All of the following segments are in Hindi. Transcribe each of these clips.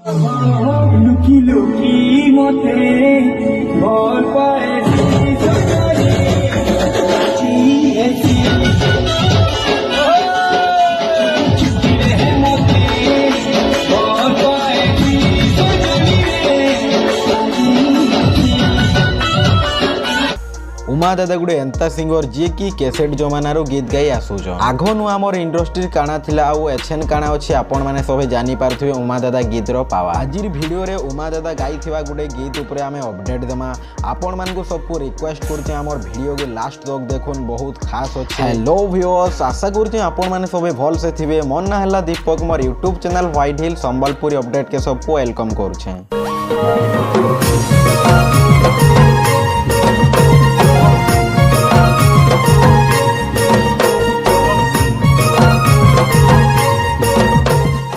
লুকি লুকি মতে ভর পায়ে उमा दादा गुड़े एंता सिंगर जी की कैसेट जमानारू गीत गाई आसुच आग नु आमर इंडस्ट्री काना थिला आउ एछेन काना अछि आपण माने सबे जानि पारथुवे उमा दादा गीत रो पावा आजिर वीडियो रे उमा दादा गाई थिवा गुडे गीत ऊपर आमे अपडेट देमा आपण मान को सबको रिक्वेस्ट करछे हमर वीडियो के लास्ट तक देखुन बहुत खास अछि। हेलो व्यूअर्स आशा करछे आपण माने सबे भल से थिवे मन ना हला दीपक मोर यूट्यूब चैनल व्हाइट हिल संबलपुर अपडेट के सबको वेलकम करछे।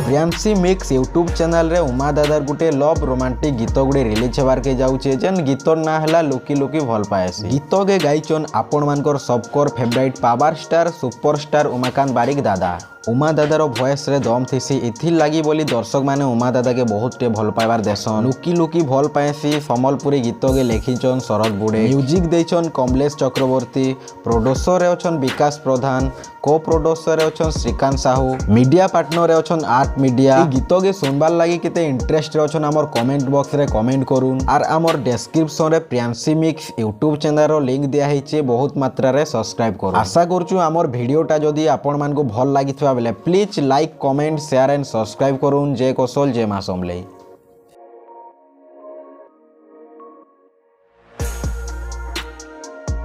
प्रियांशी मिक्स यूट्यूब चैनल रे उमा दादार गुटे लव रोमांटिक गीत गुड़े रिलीज होबार के जाउछे जेन गीतर ना हला लुकी लुकी भल पाएसी गीत के गाइचन आपण मानकर सबकर favourite power star superstar Umakant Barik दादा उमा दादार भॉइस रे दम थिसी इथिर लागी बोली दर्शक माने उमा दादा के बहुत टे भल पाइबार देसन लुकी लुकी भल पाएसी सम्बलपुरी गीत के लेखिचन शरद बुड़े म्यूजिक देचन कमलेश चक्रवर्ती प्रोड्यूसर रे अछन विकास प्रधान को प्रोड्यूसर रे अछन श्रीकांत साहू मीडिया पार्टनर रे अछन आर्ट मीडिया गीत के सुनबार लागी केते इंटरेस्ट रे अछन हमर कमेंट बॉक्स रे कमेंट करून आर हमर डिस्क्रिप्शन रे प्रियांशी मिक्स यूट्यूब चैनल रो लिंक दिया हिचे बहुत मात्रा रे सब्सक्राइब करू आशा करछु हमर वीडियोटा जदी आपण मान को भल लागिथवा बेले please like comment share and subscribe करूँ जय कौशल जय माँ समलेई।